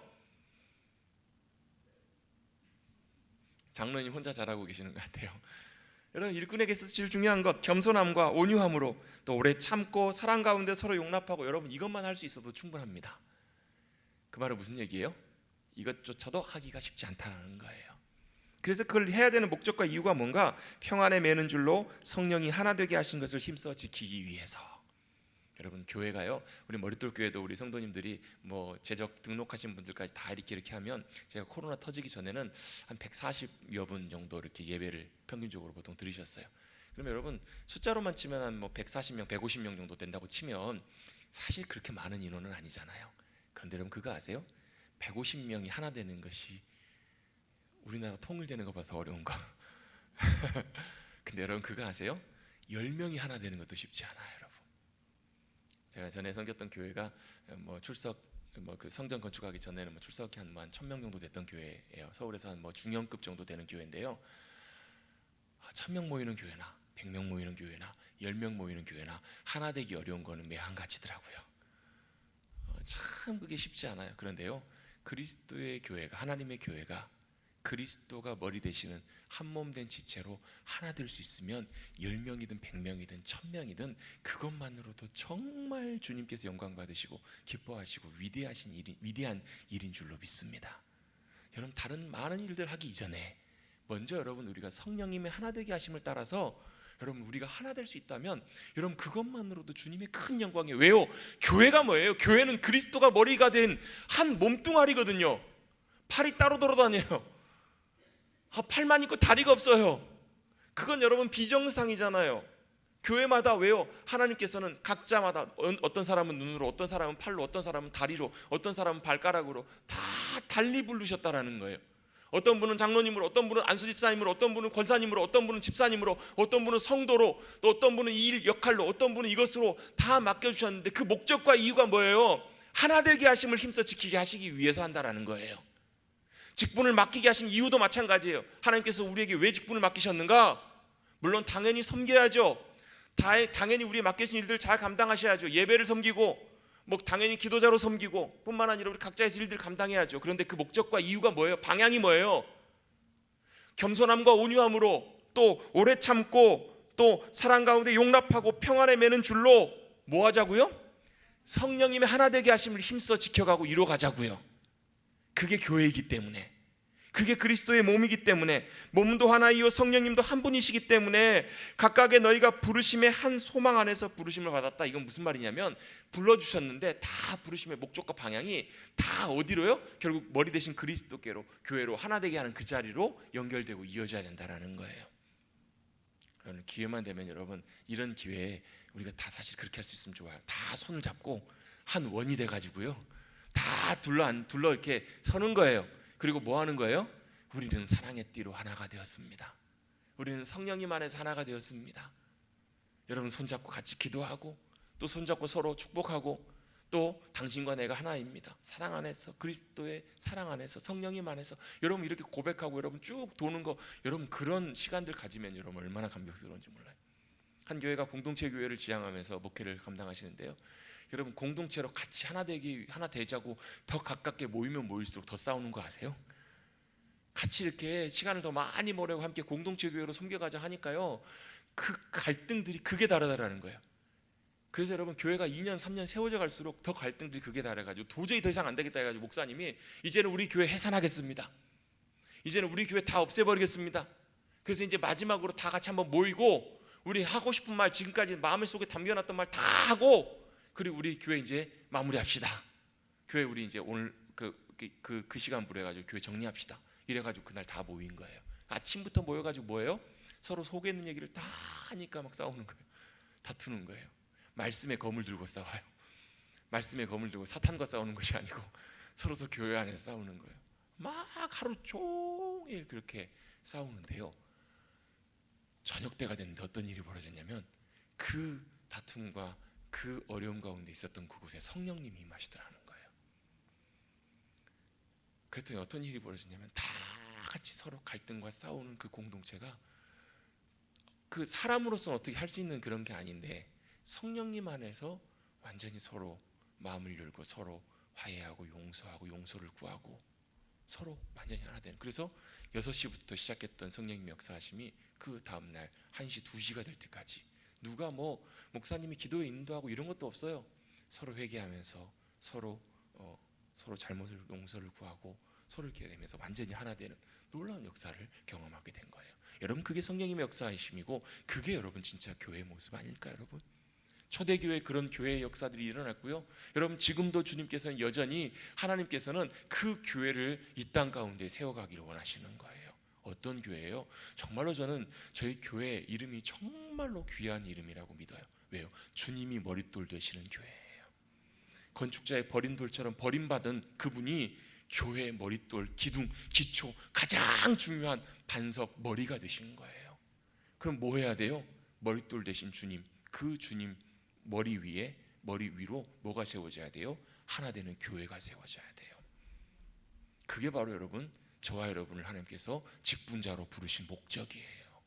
장로님 혼자 잘하고 계시는 것 같아요. 여러분, 일꾼에게 있어서 제일 중요한 것, 겸손함과 온유함으로, 또 오래 참고 사랑 가운데 서로 용납하고. 여러분, 이것만 할 수 있어도 충분합니다. 그 말은 무슨 얘기예요? 이것조차도 하기가 쉽지 않다는 거예요. 그래서 그걸 해야 되는 목적과 이유가 뭔가? 평안에 매는 줄로 성령이 하나 되게 하신 것을 힘써 지키기 위해서. 여러분, 교회가요, 우리 머릿돌 교회도 우리 성도님들이 뭐 재적 등록하신 분들까지 다 이렇게 하면, 제가 코로나 터지기 전에는 한 140여 분 정도 이렇게 예배를 평균적으로 보통 드리셨어요. 그러면 여러분, 숫자로만 치면 한 뭐 140명, 150명 정도 된다고 치면 사실 그렇게 많은 인원은 아니잖아요. 그런데 여러분, 그거 아세요? 150명이 하나 되는 것이 우리나라 통일되는 것보다 더 어려운 거. 근데 여러분, 그거 아세요? 10명이 하나 되는 것도 쉽지 않아요, 여러분. 제가 전에 섬겼던 교회가 뭐 출석, 뭐 그 성전 건축하기 전에는 뭐 출석이 한 1000명 정도 됐던 교회예요. 서울에서 한 뭐 중형급 정도 되는 교회인데요. 1000명 모이는 교회나 100명 모이는 교회나 10명 모이는 교회나 하나 되기 어려운 거는 매 한 가지더라고요. 참 그게 쉽지 않아요. 그런데요, 그리스도의 교회가, 하나님의 교회가 그리스도가 머리 되시는 한 몸 된 지체로 하나 될 수 있으면 10명이든 100명이든 1000명이든 그것만으로도 정말 주님께서 영광 받으시고 기뻐하시고 위대한 일인 줄로 믿습니다. 여러분, 다른 많은 일들 하기 이전에 먼저 여러분, 우리가 성령님의 하나 되게 하심을 따라서 여러분, 우리가 하나 될 수 있다면 여러분, 그것만으로도 주님의 큰 영광이에요. 왜요? 교회가 뭐예요? 교회는 그리스도가 머리가 된 한 몸뚱아리거든요. 팔이 따로 돌아다녀요. 팔만 있고 다리가 없어요. 그건 여러분 비정상이잖아요. 교회마다 왜요? 하나님께서는 각자마다, 어떤 사람은 눈으로, 어떤 사람은 팔로, 어떤 사람은 다리로, 어떤 사람은 발가락으로 다 달리 부르셨다라는 거예요. 어떤 분은 장로님으로, 어떤 분은 안수 집사님으로, 어떤 분은 권사님으로, 어떤 분은 집사님으로, 어떤 분은 성도로, 또 어떤 분은 이 일 역할로, 어떤 분은 이것으로 다 맡겨주셨는데, 그 목적과 이유가 뭐예요? 하나 되게 하심을 힘써 지키게 하시기 위해서 한다라는 거예요. 직분을 맡기게 하신 이유도 마찬가지예요. 하나님께서 우리에게 왜 직분을 맡기셨는가? 물론 당연히 섬겨야죠. 당연히 우리 맡기신 일들 잘 감당하셔야죠. 예배를 섬기고, 뭐 당연히 기도자로 섬기고, 뿐만 아니라 우리 각자의 일들 감당해야죠. 그런데 그 목적과 이유가 뭐예요? 방향이 뭐예요? 겸손함과 온유함으로, 또 오래 참고, 또 사랑 가운데 용납하고 평안에 매는 줄로 뭐 하자고요? 성령님의 하나 되게 하심을 힘써 지켜가고 이뤄가자고요. 그게 교회이기 때문에, 그게 그리스도의 몸이기 때문에, 몸도 하나이요 성령님도 한 분이시기 때문에 각각의 너희가 부르심의 한 소망 안에서 부르심을 받았다. 이건 무슨 말이냐면, 불러주셨는데 다 부르심의 목적과 방향이 다 어디로요? 결국 머리 대신 그리스도께로, 교회로 하나 되게 하는 그 자리로 연결되고 이어져야 된다는 거예요. 기회만 되면 여러분, 이런 기회에 우리가 다 사실 그렇게 할 수 있으면 좋아요. 다 손을 잡고 한 원이 돼가지고요, 다 둘러 이렇게 서는 거예요. 그리고 뭐 하는 거예요? 우리는 사랑의 띠로 하나가 되었습니다. 우리는 성령님 안에서 하나가 되었습니다. 여러분, 손잡고 같이 기도하고, 또 손잡고 서로 축복하고, 또 당신과 내가 하나입니다. 사랑 안에서, 그리스도의 사랑 안에서, 성령님 안에서 여러분 이렇게 고백하고 여러분 쭉 도는 거, 여러분 그런 시간들 가지면 여러분 얼마나 감격스러운지 몰라요. 한 교회가 공동체 교회를 지향하면서 목회를 감당하시는데요, 여러분 공동체로 같이 하나 되자고 더 가깝게 모이면 모일수록 더 싸우는 거 아세요? 같이 이렇게 시간을 더 많이 보내고 함께 공동체 교회로 섬겨가자 하니까요, 그 갈등들이 그게 다르다라는 거예요. 그래서 여러분, 교회가 2년 3년 세워져 갈수록 더 갈등들이 그게 다르가지고 도저히 더 이상 안 되겠다 해가지고 목사님이 이제는 우리 교회 해산하겠습니다. 이제는 우리 교회 다 없애버리겠습니다. 그래서 이제 마지막으로 다 같이 한번 모이고 우리 하고 싶은 말, 지금까지 마음속에 담겨놨던 말 다 하고, 그리고 우리 교회 이제 마무리합시다. 교회 우리 이제 오늘 그 시간부로 해가지고 교회 정리합시다. 이래가지고 그날 다 모인 거예요. 아침부터 모여가지고 뭐예요? 서로 속에 있는 얘기를 다 하니까 막 싸우는 거예요. 다투는 거예요. 말씀의 검을 들고 싸워요. 말씀의 검을 들고 사탄과 싸우는 것이 아니고 서로서 교회 안에서 싸우는 거예요. 막 하루 종일 그렇게 싸우는데요, 저녁 때가 됐는데 어떤 일이 벌어졌냐면, 그 다툼과 그 어려움 가운데 있었던 그곳에 성령님이 임하시더라는 거예요. 그랬더니 어떤 일이 벌어지냐면, 다 같이 서로 갈등과 싸우는 그 공동체가 그 사람으로서는 어떻게 할 수 있는 그런 게 아닌데 성령님 안에서 완전히 서로 마음을 열고 서로 화해하고 용서하고 용서를 구하고 서로 완전히 하나 되는. 그래서 6시부터 시작했던 성령님의 역사하심이 그 다음날 1시 2시가 될 때까지 누가 뭐 목사님이 기도에 인도하고 이런 것도 없어요. 서로 회개하면서 서로 잘못을 용서를 구하고 서로 이렇게 되면서 완전히 하나 되는 놀라운 역사를 경험하게 된 거예요. 여러분, 그게 성령님의 역사이심이고 그게 여러분 진짜 교회의 모습 아닐까요? 여러분, 초대교회 그런 교회의 역사들이 일어났고요. 여러분, 지금도 주님께서는 여전히 하나님께서는 그 교회를 이 땅 가운데 세워가기를 원하시는 거예요. 어떤 교회예요? 정말로 저는 저희 교회 이름이 정말로 귀한 이름이라고 믿어요. 왜요? 주님이 머릿돌 되시는 교회예요. 건축자의 버린 돌처럼 버림받은 그분이 교회의 머릿돌, 기둥, 기초, 가장 중요한 반석, 머리가 되신 거예요. 그럼 뭐 해야 돼요? 머릿돌 되신 주님, 그 주님 머리 위로 뭐가 세워져야 돼요? 하나 되는 교회가 세워져야 돼요. 그게 바로 여러분, 저와 여러분을 하나님께서 직분자로 부르신 목적이에요.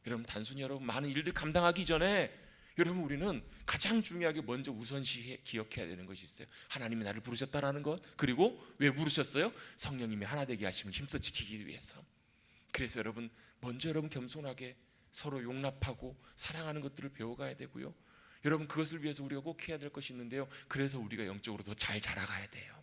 여러분, 단순히 여러분 많은 일들 감당하기 전에 여러분, 우리는 가장 중요하게 먼저 우선시 기억해야 되는 것이 있어요. 하나님이 나를 부르셨다라는 것. 그리고 왜 부르셨어요? 성령님이 하나 되게 하심을 힘써 지키기 위해서. 그래서 여러분, 먼저 여러분 겸손하게 서로 용납하고 사랑하는 것들을 배워가야 되고요. 여러분, 그것을 위해서 우리가 꼭 해야 될 것이 있는데요. 그래서 우리가 영적으로 더 잘 자라가야 돼요.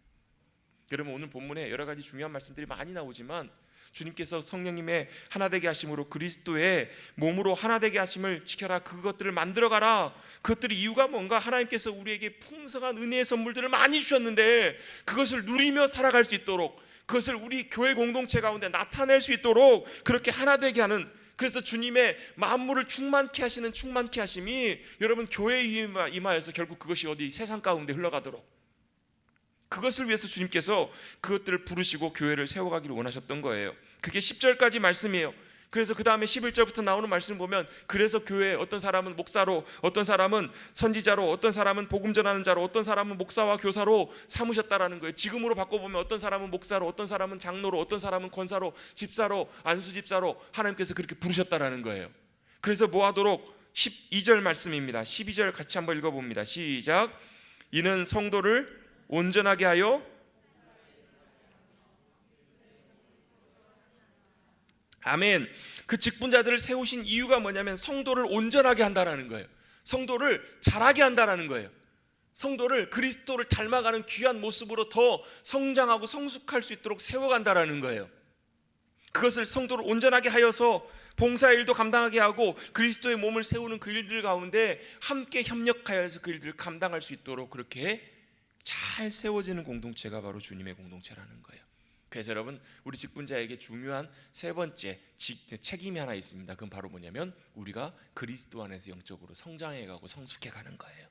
여러분, 오늘 본문에 여러 가지 중요한 말씀들이 많이 나오지만 주님께서 성령님의 하나 되게 하심으로 그리스도의 몸으로 하나 되게 하심을 지켜라, 그것들을 만들어가라. 그것들의 이유가 뭔가? 하나님께서 우리에게 풍성한 은혜의 선물들을 많이 주셨는데 그것을 누리며 살아갈 수 있도록, 그것을 우리 교회 공동체 가운데 나타낼 수 있도록 그렇게 하나 되게 하는, 그래서 주님의 만물을 충만케 하시는 충만케 하심이 여러분 교회에 임하여서 결국 그것이 어디 세상 가운데 흘러가도록, 그것을 위해서 주님께서 그것들을 부르시고 교회를 세워가기를 원하셨던 거예요. 그게 10절까지 말씀이에요. 그래서 그 다음에 11절부터 나오는 말씀을 보면, 그래서 교회에 어떤 사람은 목사로, 어떤 사람은 선지자로, 어떤 사람은 복음 전하는 자로, 어떤 사람은 목사와 교사로 삼으셨다라는 거예요. 지금으로 바꿔보면 어떤 사람은 목사로, 어떤 사람은 장로로, 어떤 사람은 권사로, 집사로, 안수집사로 하나님께서 그렇게 부르셨다라는 거예요. 그래서 뭐 하도록? 12절 말씀입니다. 12절 같이 한번 읽어봅니다. 시작. 이는 성도를 온전하게 하여 아멘. 그 직분자들을 세우신 이유가 뭐냐면 성도를 온전하게 한다라는 거예요. 성도를 자라게 한다라는 거예요. 성도를 그리스도를 닮아가는 귀한 모습으로 더 성장하고 성숙할 수 있도록 세워간다라는 거예요. 그것을 성도를 온전하게 하여서 봉사의 일도 감당하게 하고 그리스도의 몸을 세우는 그 일들 가운데 함께 협력하여서 그 일들을 감당할 수 있도록 그렇게 잘 세워지는 공동체가 바로 주님의 공동체라는 거예요. 그래서 여러분, 우리 직분자에게 중요한 세 번째 책임이 하나 있습니다. 그건 바로 뭐냐면 우리가 그리스도 안에서 영적으로 성장해가고 성숙해가는 거예요.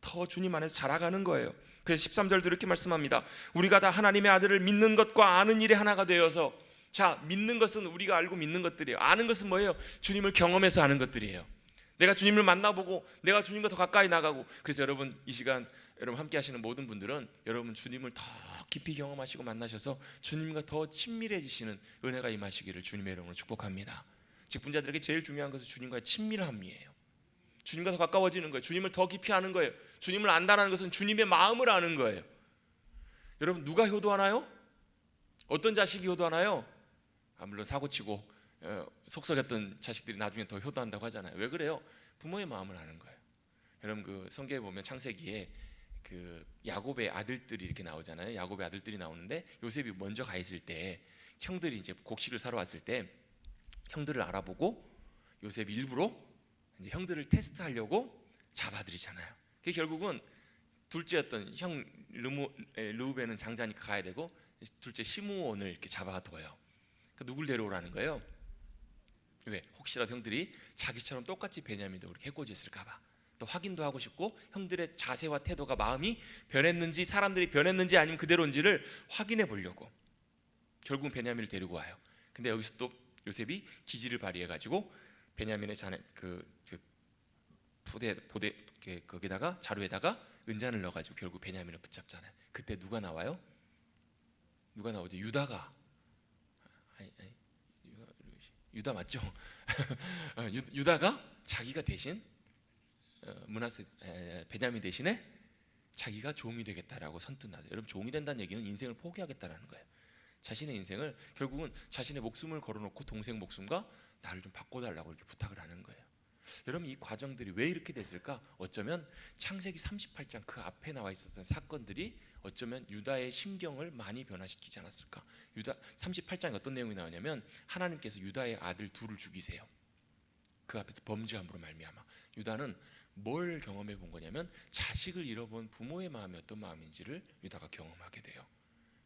더 주님 안에서 자라가는 거예요. 그래서 13절도 이렇게 말씀합니다. 우리가 다 하나님의 아들을 믿는 것과 아는 일에 하나가 되어서, 자, 믿는 것은 우리가 알고 믿는 것들이에요. 아는 것은 뭐예요? 주님을 경험해서 아는 것들이에요. 내가 주님을 만나보고 내가 주님과 더 가까이 나가고. 그래서 여러분, 이 시간 여러분 함께 하시는 모든 분들은 여러분 주님을 더 깊이 경험하시고 만나셔서 주님과 더 친밀해지시는 은혜가 임하시기를 주님의 이름으로 축복합니다. 직분자들에게 제일 중요한 것은 주님과의 친밀함이에요. 주님과 더 가까워지는 거예요. 주님을 더 깊이 아는 거예요. 주님을 안다는 것은 주님의 마음을 아는 거예요. 여러분, 누가 효도하나요? 어떤 자식이 효도하나요? 물론 사고치고 속썩였던 자식들이 나중에 더 효도한다고 하잖아요. 왜 그래요? 부모의 마음을 아는 거예요. 여러분, 그 성경에 보면 창세기에 그 야곱의 아들들이 이렇게 나오잖아요. 야곱의 아들들이 나오는데 요셉이 먼저 가 있을 때 형들이 이제 곡식을 사러 왔을 때 형들을 알아보고 요셉이 일부러 이제 형들을 테스트하려고 잡아들이잖아요. 그게 결국은 둘째였던 형 르우벤은 장자니까 가야 되고 둘째 시므온을 이렇게 잡아둬요. 그 누굴 데려오라는 거예요? 왜? 혹시라도 형들이 자기처럼 똑같이 베냐민도 그렇게 해코지했을까 봐. 또 확인도 하고 싶고 형들의 자세와 태도가, 마음이 변했는지, 사람들이 변했는지 아니면 그대로인지를 확인해 보려고 결국은 베냐민을 데리고 와요. 근데 여기서 또 요셉이 기지를 발휘해 가지고 베냐민의 자네 보대 거기다가 자루에다가 은잔을 넣어 가지고 결국 베냐민을 붙잡잖아요. 그때 누가 나와요? 누가 나오죠? 유다가 유다 맞죠? 유다가 자기가 대신 므낫세 베냐민 대신에 자기가 종이 되겠다라고 선뜻나죠. 여러분, 종이 된다는 얘기는 인생을 포기하겠다라는 거예요. 자신의 인생을 결국은 자신의 목숨을 걸어놓고 동생 목숨과 나를 좀 바꿔달라고 이렇게 부탁을 하는 거예요. 여러분, 이 과정들이 왜 이렇게 됐을까? 어쩌면 창세기 38장 그 앞에 나와 있었던 사건들이 어쩌면 유다의 심경을 많이 변화시키지 않았을까? 유다 38장에 어떤 내용이 나오냐면 하나님께서 유다의 아들 둘을 죽이세요. 그 앞에서 범죄함으로 말미암아. 유다는 뭘 경험해 본 거냐면 자식을 잃어본 부모의 마음이 어떤 마음인지를 유다가 경험하게 돼요.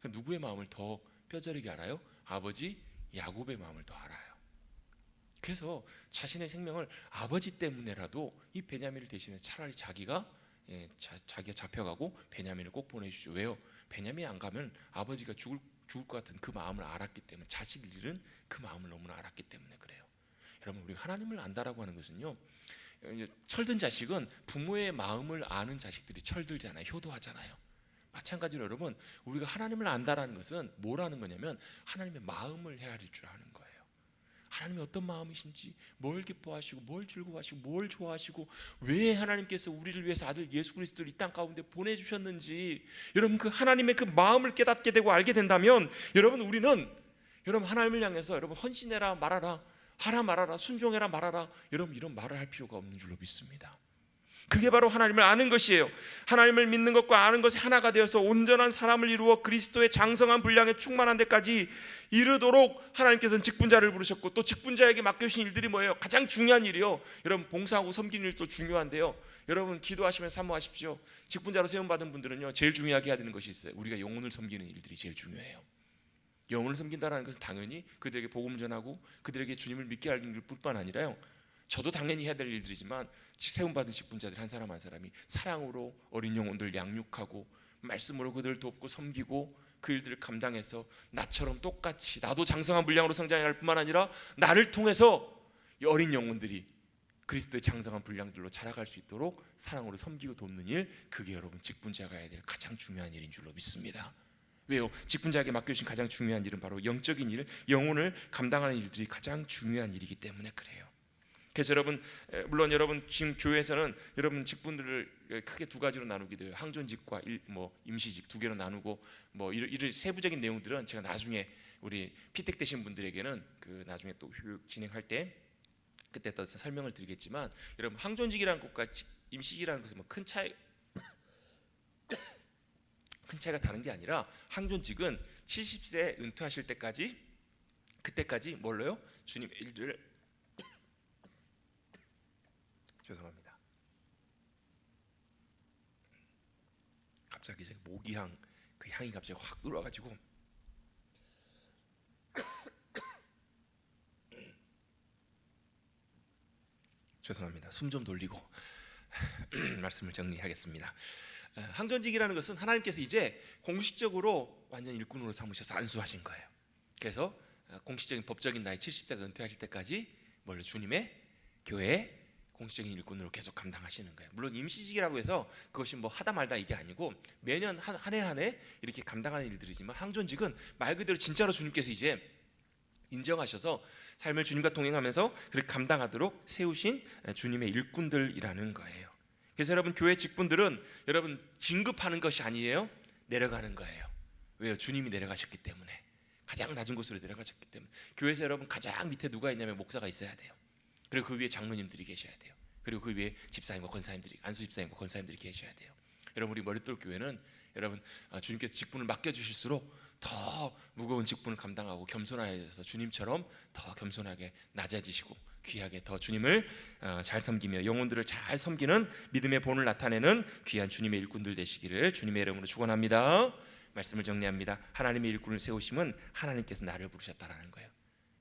누구의 마음을 더 뼈저리게 알아요? 아버지 야곱의 마음을 더 알아요. 그래서 자신의 생명을 아버지 때문에라도 이 베냐민을 대신해 차라리 자기가 잡혀가고 베냐민을 꼭 보내주십시오. 왜요? 베냐민이 안 가면 아버지가 죽을 것 같은 그 마음을 알았기 때문에, 자식을 잃은 그 마음을 너무나 알았기 때문에 그래요. 여러분, 우리가 하나님을 안다라고 하는 것은요, 철든 자식은 부모의 마음을 아는 자식들이 철들잖아요. 효도하잖아요. 마찬가지로 여러분, 우리가 하나님을 안다라는 것은 뭐라는 거냐면 하나님의 마음을 헤아릴 줄 아는 거예요. 하나님이 어떤 마음이신지, 뭘 기뻐하시고 뭘 즐거워하시고 뭘 좋아하시고 왜 하나님께서 우리를 위해서 아들 예수 그리스도를 이 땅 가운데 보내주셨는지, 여러분 그 하나님의 그 마음을 깨닫게 되고 알게 된다면 여러분, 우리는 여러분 하나님을 향해서 여러분 헌신해라 말아라, 하라 말아라, 순종해라 말아라, 여러분 이런 말을 할 필요가 없는 줄로 믿습니다. 그게 바로 하나님을 아는 것이에요. 하나님을 믿는 것과 아는 것이 하나가 되어서 온전한 사람을 이루어 그리스도의 장성한 분량에 충만한 데까지 이르도록 하나님께서는 직분자를 부르셨고, 또 직분자에게 맡겨주신 일들이 뭐예요? 가장 중요한 일이요, 여러분 봉사하고 섬기는 일도 중요한데요, 여러분 기도하시면 사모하십시오. 직분자로 세움받은 분들은요 제일 중요하게 해야 되는 것이 있어요. 우리가 영혼을 섬기는 일들이 제일 중요해요. 영혼을 섬긴다는 것은 당연히 그들에게 복음 전하고 그들에게 주님을 믿게 하는 일뿐만 아니라요, 저도 당연히 해야 될 일들이지만 세움받은 직분자들 한 사람 한 사람이 사랑으로 어린 영혼들 양육하고 말씀으로 그들을 돕고 섬기고 그 일들을 감당해서 나처럼 똑같이 나도 장성한 분량으로 성장해야 할 뿐만 아니라 나를 통해서 이 어린 영혼들이 그리스도의 장성한 분량들로 자라갈 수 있도록 사랑으로 섬기고 돕는 일, 그게 여러분 직분자가 해야 될 가장 중요한 일인 줄로 믿습니다. 왜요? 직분자에게 맡겨주신 가장 중요한 일은 바로 영적인 일, 영혼을 감당하는 일들이 가장 중요한 일이기 때문에 그래요. 그래서 여러분, 물론 여러분 지금 교회에서는 여러분 직분들을 크게 두 가지로 나누게 돼요. 항존직과 임시직 두 개로 나누고, 이런 세부적인 내용들은 제가 나중에 우리 피택 되신 분들에게는 그 나중에 또 교육 진행할 때 그때 또 설명을 드리겠지만, 여러분 항존직이라는 것과 임시직이라는 것은 큰 차이가 다른 게 아니라, 항존직은 70세 은퇴하실 때까지, 그때까지 뭘로요? 주님의 일들을, 죄송합니다. 갑자기 제 모기향, 그 향이 갑자기 확 들어와가지고 죄송합니다. 숨 좀 돌리고 말씀을 정리하겠습니다. 항전직이라는 것은 하나님께서 이제 공식적으로 완전 일꾼으로 삼으셔서 안수하신 거예요. 그래서 공식적인 법적인 나이 70세가 은퇴하실 때까지 뭘로 주님의 교회에 공식적인 일꾼으로 계속 감당하시는 거예요. 물론 임시직이라고 해서 그것이 하다 말다 이게 아니고 매년 한 해 한 해 이렇게 감당하는 일들이지만, 항존직은 말 그대로 진짜로 주님께서 이제 인정하셔서 삶을 주님과 동행하면서 그렇게 감당하도록 세우신 주님의 일꾼들이라는 거예요. 그래서 여러분 교회 직분들은 여러분 진급하는 것이 아니에요, 내려가는 거예요. 왜요? 주님이 내려가셨기 때문에, 가장 낮은 곳으로 내려가셨기 때문에. 교회에서 여러분 가장 밑에 누가 있냐면 목사가 있어야 돼요. 그리고 그 위에 장로님들이 계셔야 돼요. 그리고 그 위에 집사님과 권사님들이, 안수 집사님과 권사님들이 계셔야 돼요. 여러분 우리 머릿돌 교회는 여러분 주님께서 직분을 맡겨주실수록 더 무거운 직분을 감당하고 겸손하여져서 주님처럼 더 겸손하게 낮아지시고 귀하게 더 주님을 잘 섬기며 영혼들을 잘 섬기는 믿음의 본을 나타내는 귀한 주님의 일꾼들 되시기를 주님의 이름으로 축원합니다. 말씀을 정리합니다. 하나님의 일꾼을 세우심은 하나님께서 나를 부르셨다라는 거예요.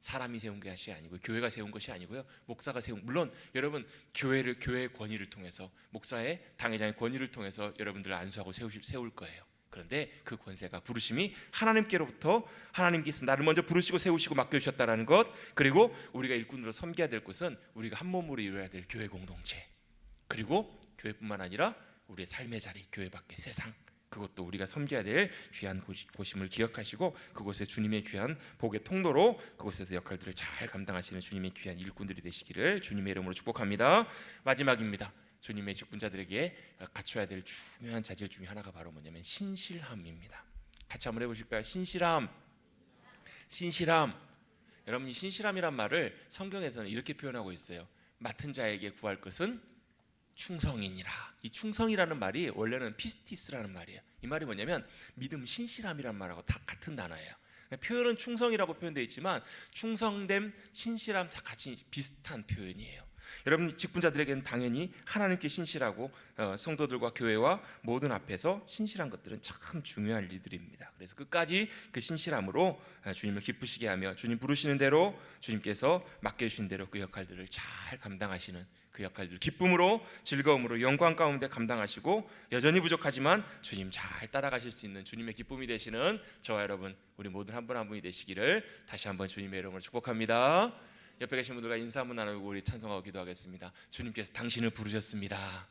사람이 세운 것이 아니고 교회가 세운 것이 아니고요, 목사가 세운, 물론 여러분 교회의 권위를 통해서, 목사의 당회장의 권위를 통해서 여러분들을 안수하고 세울 거예요. 그런데 그 권세가, 부르심이 하나님께로부터, 하나님께서 나를 먼저 부르시고 세우시고 맡겨주셨다라는 것, 그리고 우리가 일꾼으로 섬겨야 될 것은 우리가 한 몸으로 이루어야 될 교회 공동체, 그리고 교회뿐만 아니라 우리의 삶의 자리, 교회 밖의 세상, 그것도 우리가 섬겨야 될 귀한 곳임을 기억하시고 그곳에 주님의 귀한 복의 통로로 그곳에서 역할들을 잘 감당하시는 주님의 귀한 일꾼들이 되시기를 주님의 이름으로 축복합니다. 마지막입니다. 주님의 직분자들에게 갖춰야 될 중요한 자질 중에 하나가 바로 뭐냐면 신실함입니다. 같이 한번 해보실까요? 신실함. 여러분이 신실함이란 말을 성경에서는 이렇게 표현하고 있어요. 맡은 자에게 구할 것은 충성이니라. 이 충성이라는 말이 원래는 피스티스라는 말이에요. 이 말이 뭐냐면 믿음, 신실함이란 말하고 다 같은 단어예요. 표현은 충성이라고 표현되어 있지만 충성됨, 신실함 다 같이 비슷한 표현이에요. 여러분 직분자들에게는 당연히 하나님께 신실하고 성도들과 교회와 모든 앞에서 신실한 것들은 참 중요한 일들입니다. 그래서 끝까지 그 신실함으로 주님을 기쁘시게 하며 주님 부르시는 대로 주님께서 맡겨주신 대로 그 역할들을 잘 감당하시는 그 역할들을 기쁨으로 즐거움으로 영광 가운데 감당하시고 여전히 부족하지만 주님 잘 따라가실 수 있는 주님의 기쁨이 되시는 저와 여러분 우리 모든 한 분 한 분이 되시기를 다시 한번 주님의 이름으로 축복합니다. 옆에 계신 분들과 인사 한번 나누고 우리 찬송하고 기도하겠습니다. 주님께서 당신을 부르셨습니다.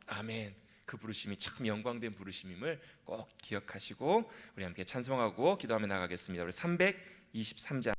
아멘. 그 부르심이 참 영광된 부르심임을 꼭 기억하시고 우리 함께 찬송하고 기도하며 나가겠습니다. 우리 323장